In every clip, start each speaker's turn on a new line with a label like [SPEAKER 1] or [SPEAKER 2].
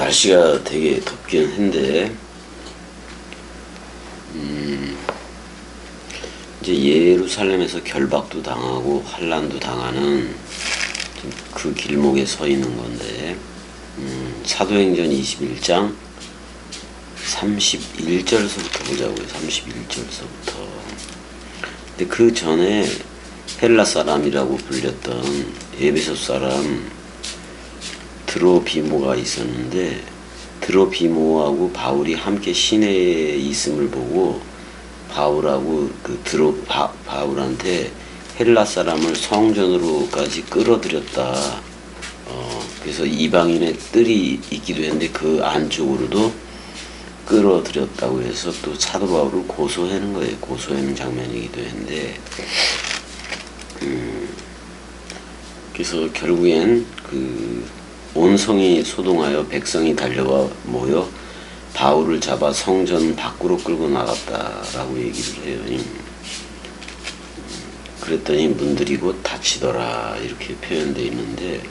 [SPEAKER 1] 날씨가 되게 덥긴 한데, 이제 예루살렘에서 결박도 당하고 환란도 당하는 그 길목에 서 있는 건데, 사도행전 21장 31절서부터 보자고요. 31절서부터. 근데 그 전에 헬라 사람이라고 불렸던 에베소 사람 드로비모가 있었는데, 드로비모하고 바울이 함께 시내에 있음을 보고 바울하고 바울한테 헬라 사람을 성전으로까지 끌어들였다. 그래서 이방인의 뜰이 있기도 했는데 그 안쪽으로도 끌어들였다고 해서 또 사도 바울을 고소하는 거예요. 고소하는 장면이기도 했는데, 그래서 결국엔 온 성이 소동하여 백성이 달려와 모여 바울을 잡아 성전 밖으로 끌고 나갔다라고 얘기를 해요. 그랬더니 문들이 곧 닫히더라 이렇게 표현되어 있는데,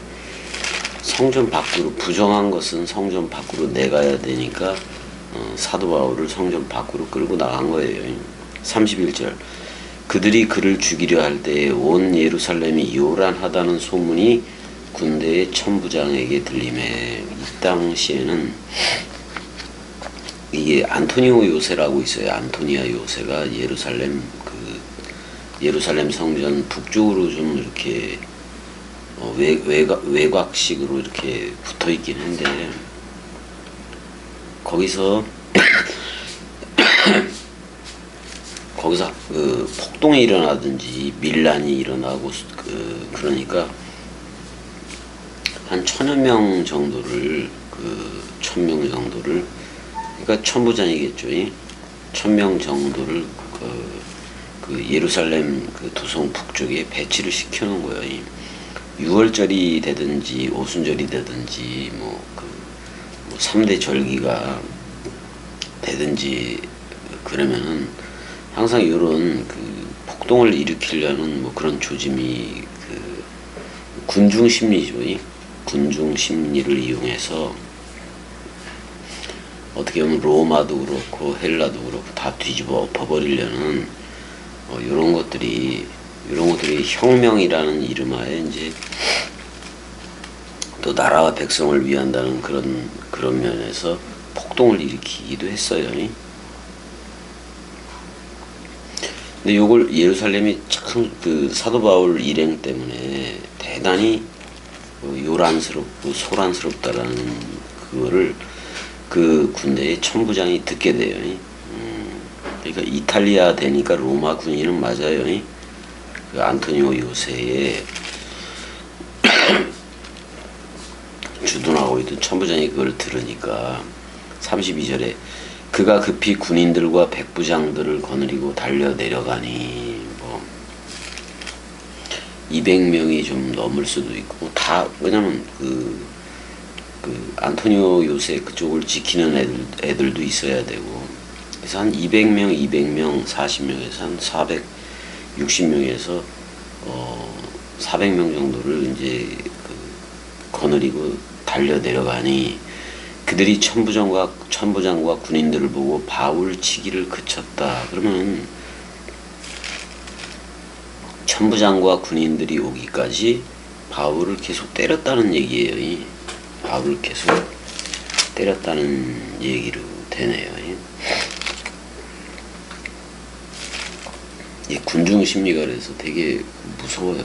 [SPEAKER 1] 성전 밖으로, 부정한 것은 성전 밖으로 내가야 되니까 사도 바울을 성전 밖으로 끌고 나간 거예요. 31절. 그들이 그를 죽이려 할 때에 온 예루살렘이 요란하다는 소문이 군대의 천부장에게 들리매, 이 당시에는 이게 안토니오 요새라고 있어요. 안토니아 요새가 예루살렘 성전 북쪽으로 좀 이렇게 외곽식으로 이렇게 붙어 있긴 한데, 거기서 폭동이 일어나든지 밀란이 일어나고 그러니까 한 1000여 명 정도를 그러니까 천부장이겠죠. 1000명 정도를 예루살렘 두성 북쪽에 배치를 시켜놓은 거예요. 6월절이 되든지 오순절이 되든지 3대 절기가 되든지 그러면은 항상 이런 폭동을 일으키려는 그런 조짐이 군중 심리죠. 군중 심리를 이용해서 어떻게 보면 로마도 그렇고 헬라도 그렇고 다 뒤집어 엎어버리려는 이런 것들이 혁명이라는 이름하에 이제 또 나라와 백성을 위한다는 그런 면에서 폭동을 일으키기도 했어요. 근데 요걸 예루살렘이 참 사도 바울 일행 때문에 대단히 요란스럽고 소란스럽다라는 그거를 그 군대의 천부장이 듣게 돼요. 그러니까 이탈리아 되니까 로마 군인은 맞아요. 안토니오 요새의 주둔하고 있던 천부장이 그걸 들으니까 32절에 그가 급히 군인들과 백부장들을 거느리고 달려 내려가니 200명이 좀 넘을 수도 있고, 다 왜냐면 안토니오 요새 그쪽을 지키는 애들도 있어야 되고, 그래서 한 200명 40명에서 한 460명에서 400명 정도를 이제 거느리고 달려 내려가니, 그들이 천부장과 군인들을 보고 바울 치기를 그쳤다. 그러면 천부장과 군인들이 오기까지 바울을 계속 때렸다는 얘기예요. 바울을 계속 때렸다는 얘기로 되네요. 이 군중 심리가 그래서 되게 무서워요.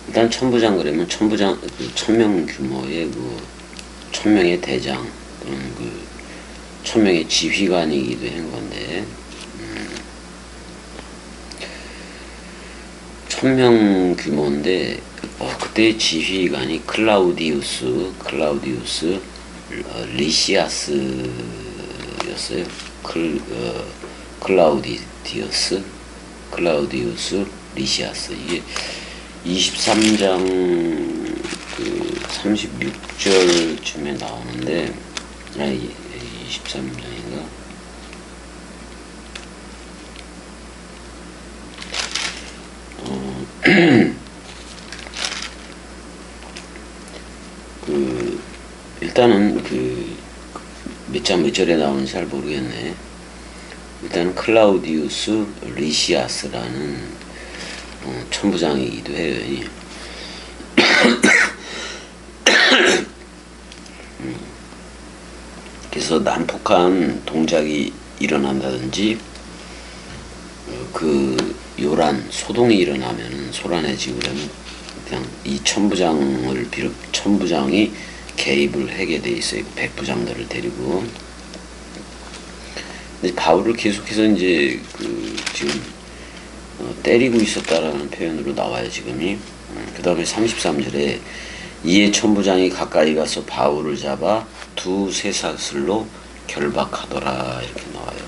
[SPEAKER 1] 일단 천부장 그러면 1000명 규모의 1000명의 대장 또는 1000명의 지휘관이기도 한 건데, 1000명 규모인데 그때 지휘관이 클라우디우스 리시아스였어요. 클라우디우스 리시아스. 이게 23장 36절쯤에 나오는데, 23장인가? 일단은 그 몇 장 몇 절에 나오는지 잘 모르겠네. 일단은 클라우디우스 리시아스라는 천부장이기도 해요. 그래서 난폭한 동작이 일어난다든지 그 요란 소동이 일어나면 소란해지고 그러면 그냥 이 천부장이 개입을 하게 돼 있어요. 백부장들을 데리고. 근데 바울을 계속해서 이제 그 지금 때리고 있었다라는 표현으로 나와요, 지금이. 그 다음에 33절에 이에 천부장이 가까이 가서 바울을 잡아 두 쇠사슬로 결박하더라, 이렇게 나와요.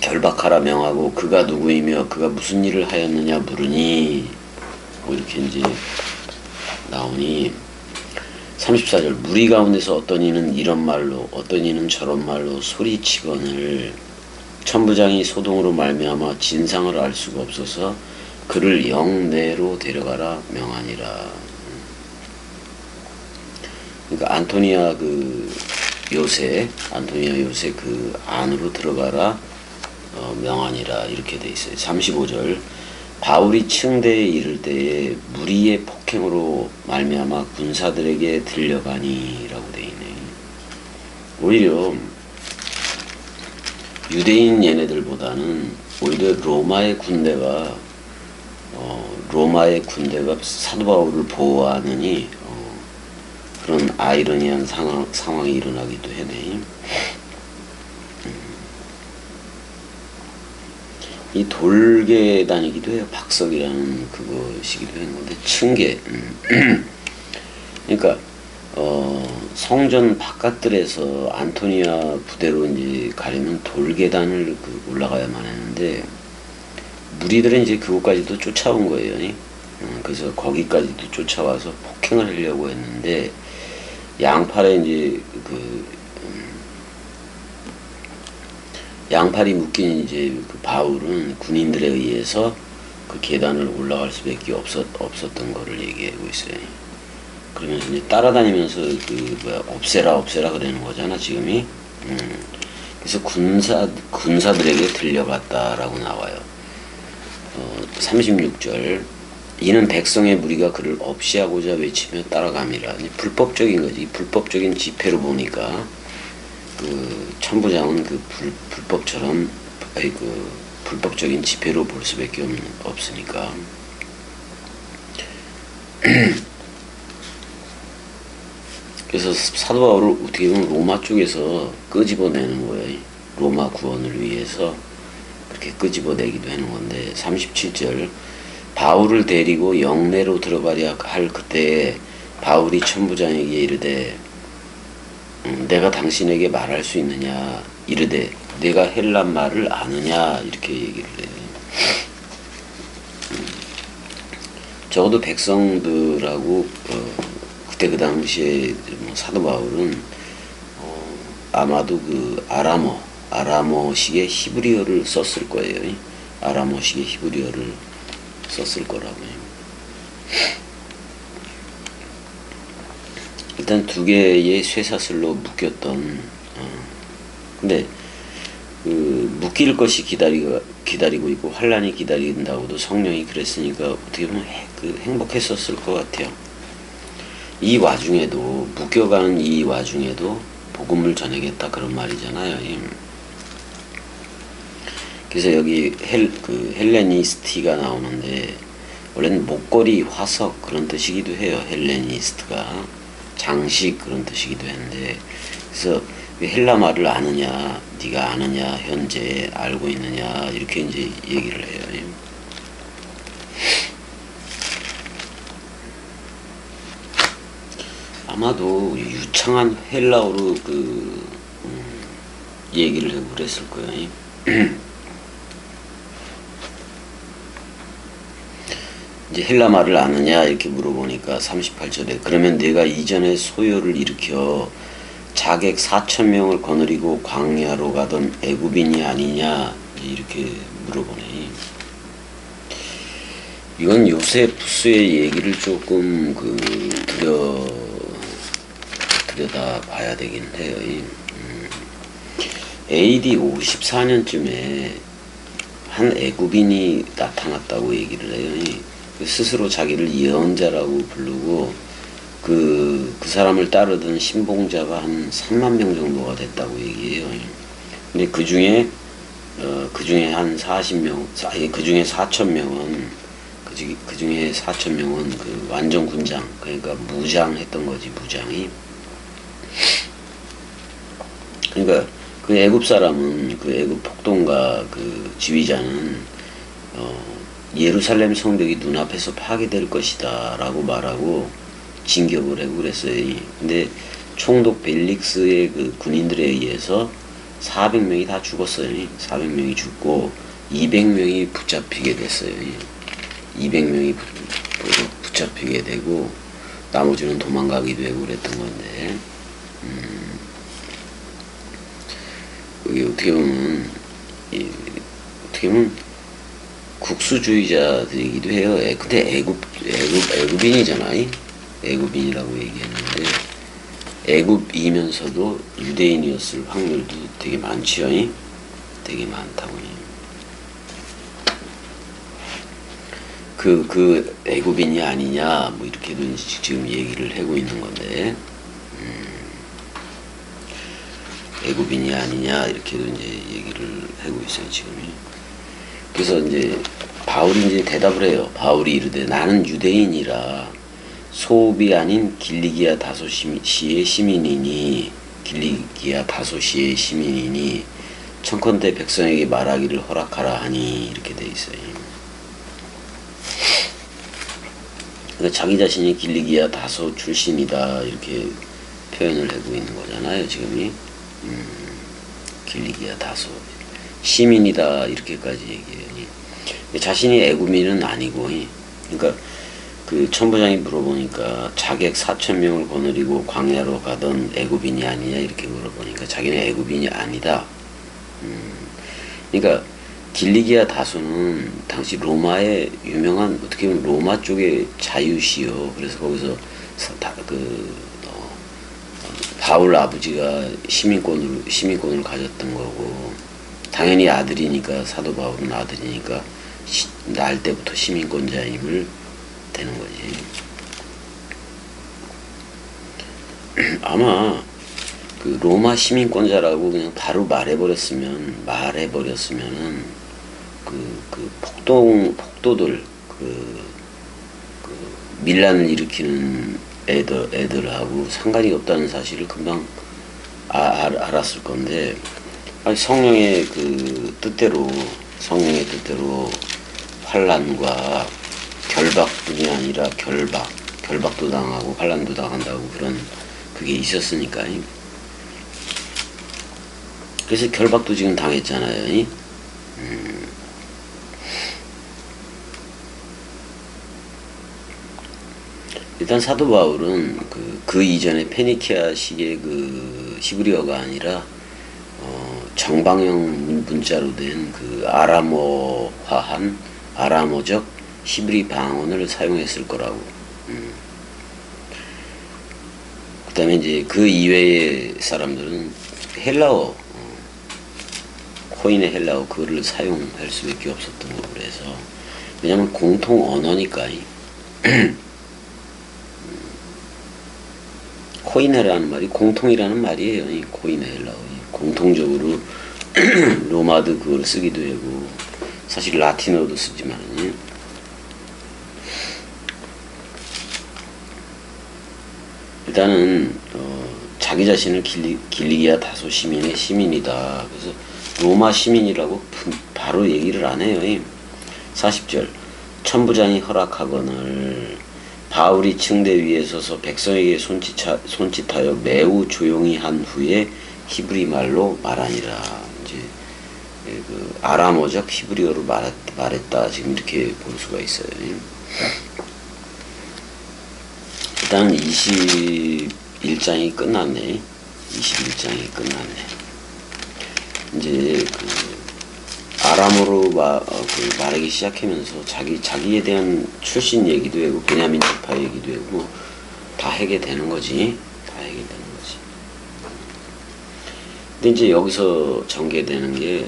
[SPEAKER 1] 결박하라 명하고 그가 누구이며 그가 무슨 일을 하였느냐 물으니, 뭐 이렇게 이제 나오니, 34절 무리 가운데서 어떤 이는 이런 말로 어떤 이는 저런 말로 소리치거늘 천부장이 소동으로 말미암아 진상을 알 수가 없어서 그를 영내로 데려가라 명하니라. 그러니까 안토니아 요새 그 안으로 들어가라 명하니라, 이렇게 돼 있어요. 35절 바울이 층대에 이를 때에 무리의 폭행으로 말미암아 군사들에게 들려가니라고 돼 있네. 오히려 유대인 얘네들보다는 오히려 로마의 군대가 사도 바울을 보호하느니 그런 아이러니한 상황이 일어나기도 해네. 이 돌계단이기도 해요. 박석이라는 그것이기도 했는데 층계. 그러니까 성전 바깥들에서 안토니아 부대로 이제 가려면 돌계단을 올라가야만 했는데 무리들은 이제 그곳까지도 쫓아온 거예요. 그래서 거기까지도 쫓아와서 폭행을 하려고 했는데 양팔에 이제 양팔이 묶인 이제 그 바울은 군인들에 의해서 그 계단을 올라갈 수밖에 없었던 거를 얘기하고 있어요. 그러면서 이제 따라다니면서 없애라 그러는 거잖아, 지금이. 그래서 군사들에게 들려갔다라고 나와요. 36절 이는 백성의 무리가 그를 없이하고자 외치며 따라감이라. 불법적인 거지. 불법적인 집회로 보니까 그 천부장은 불법적인 집회로 볼 수밖에 없으니까. 그래서 사도 바울을 어떻게 보면 로마 쪽에서 끄집어내는 거예요. 로마 구원을 위해서 그렇게 끄집어내기도 하는 건데, 37절 바울을 데리고 영내로 들어가려 할 그때에 바울이 천부장에게 이르되 내가 당신에게 말할 수 있느냐, 이르되 내가 헬란 말을 아느냐, 이렇게 얘기를 해요. 적어도 백성들하고 그때 그 당시에 사도 바울은 아마도 아람어식의 히브리어를 썼을 거예요. 아람어식의 히브리어를 썼을 거라고요. 일단 두 개의 쇠사슬로 묶였던 근데 묶일 것이 기다리고 있고 환란이 기다린다고도 성령이 그랬으니까 어떻게 보면 행복했었을 것 같아요. 이 와중에도 묶여가는 이 와중에도 복음을 전하겠다, 그런 말이잖아요. 그래서 여기 헬레니스티가 나오는데 원래는 목걸이, 화석 그런 뜻이기도 해요. 헬레니스트가 장식 그런 뜻이기도 했는데, 그래서 헬라 말을 아느냐, 네가 아느냐, 현재 알고 있느냐, 이렇게 이제 얘기를 해요. 아마도 유창한 헬라어로 얘기를 하고 그랬을 거예요. 이제 헬라 말을 아느냐 이렇게 물어보니까 38절에 그러면 내가 이전에 소요를 일으켜 자객 4,000명을 거느리고 광야로 가던 애굽인이 아니냐, 이렇게 물어보네. 이건 요세푸스의 얘기를 조금 들여다 봐야 되긴 해요. AD 54년쯤에 한 애굽인이 나타났다고 얘기를 해요. 스스로 자기를 예언자라고 부르고 그 사람을 따르던 신봉자가 한 3만 명 정도가 됐다고 얘기해요. 근데 그 중에 한 40명, 그 중에 4천 명은 그 중에 4천 명은 그 완전 군장, 그러니까 무장했던 거지, 무장이. 그러니까 그 애굽 사람은, 그 애굽 폭동가 그 지휘자는 예루살렘 성벽이 눈앞에서 파괴될 것이다 라고 말하고 진격을 하고 그랬어요. 근데 총독 벨릭스의 그 군인들에 의해서 400명이 다 죽었어요. 400명이 죽고 200명이 붙잡히게 됐어요. 200명이 붙잡히게 되고 나머지는 도망가기도 하고 그랬던 건데, 이게 어떻게 보면 국수주의자들이기도 해요. 근데 애굽인이잖아. 애굽인이라고 얘기했는데 애굽이면서도 유대인이었을 확률도 되게 많지요. 되게 많다고. 그 애굽인이 아니냐 뭐 이렇게도 지금 얘기를 하고 있는 건데, 애굽인이 아니냐 이렇게도 이제 얘기를 하고 있어요 지금. 그래서 이제 바울이 이제 대답을 해요. 바울이 이르되 나는 유대인이라 소읍이 아닌 길리기아 다소시의 시민이니, 길리기아 다소시의 시민이니 청컨대 백성에게 말하기를 허락하라 하니, 이렇게 돼 있어요. 그러니까 자기 자신이 길리기아 다소 출신이다 이렇게 표현을 하고 있는 거잖아요 지금이. 길리기아 다소 시민이다 이렇게까지 얘기해요. 자신이 애굽인은 아니고, 그러니까 그 천부장이 물어보니까 자객 4천 명을 거느리고 광야로 가던 애굽인이 아니냐 이렇게 물어보니까 자기는 애굽인이 아니다. 그러니까 길리기아 다소는 당시 로마의 유명한, 어떻게 보면 로마 쪽의 자유시요. 그래서 거기서 바울 아버지가 시민권을 가졌던 거고, 당연히 아들이니까, 사도 바울은 아들이니까 날 때부터 시민권자임을 되는 거지. 아마 그 로마 시민권자라고 그냥 바로 말해버렸으면은 그 폭도들, 밀란을 일으키는 애들하고 상관이 없다는 사실을 금방 알았을 건데, 성령의 뜻대로 환란과 결박뿐이 아니라 결박도 당하고 환란도 당한다고 그런 그게 있었으니까. 그래서 결박도 지금 당했잖아요. 일단 사도 바울은 그 이전에 페니키아식의 그 히브리어가 아니라 정방형 문자로 된 그 아람어화한 아람어적 히브리 방언을 사용했을 거라고. 그 다음에 이제 그 이외의 사람들은 헬라어, 코인의 헬라어 그거를 사용할 수밖에 없었던 거고, 그래서 왜냐면 공통 언어니까. 코이네라는 말이 공통이라는 말이에요. 이 코이네 헬라어. 공통적으로 로마도 그걸 쓰기도 하고, 사실 라틴어도 쓰지만, 일단은 자기 자신을 길리기아 다소 시민의 시민이다. 그래서 로마 시민이라고 바로 얘기를 안 해요. 40절 천부장이 허락하거늘 바울이 층대 위에 서서 백성에게 손짓하여 매우 조용히 한 후에 히브리 말로 말하니라. 이제 그 아람어적 히브리어로 말했다. 지금 이렇게 볼 수가 있어요. 일단 21장이 끝났네. 21장이 끝났네. 이제 아람어로 말하기 시작하면서 자기에 대한 출신 얘기도 하고 베냐민 지파 얘기도 하고 다 하게 되는 거지. 다 하게 되는 거지. 근데 이제 여기서 전개되는 게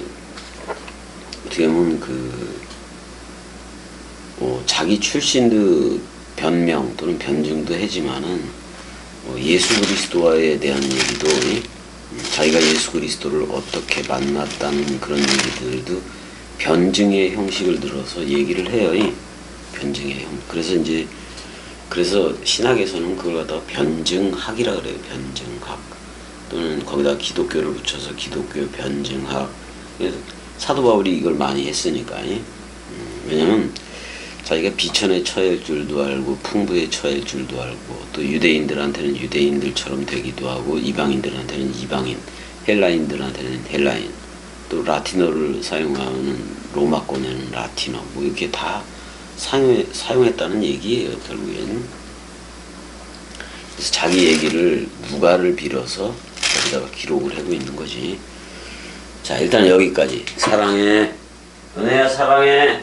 [SPEAKER 1] 어떻게 보면 자기 출신도 변명 또는 변증도 하지만은 예수 그리스도에 대한 얘기도 자기가 예수 그리스도를 어떻게 만났다는 그런 얘기들도 변증의 형식을 들어서 얘기를 해요. 변증의 형. 그래서 신학에서는 그걸 갖다가 변증학이라 그래요. 변증학. 또는 거기다 기독교를 붙여서 기독교 변증학. 그래서 사도 바울이 이걸 많이 했으니까. 왜냐면 자기가 비천에 처할 줄도 알고 풍부에 처할 줄도 알고 또 유대인들한테는 유대인들처럼 되기도 하고 이방인들한테는 이방인, 헬라인들한테는 헬라인, 또 라틴어를 사용하는 로마권에는 라틴어 뭐 이렇게 다 사용했다는 얘기예요. 결국엔. 그래서 자기 얘기를 누가를 빌어서 여기다가 기록을 하고 있는 거지. 자, 일단 여기까지. 사랑해. 은혜야, 사랑해.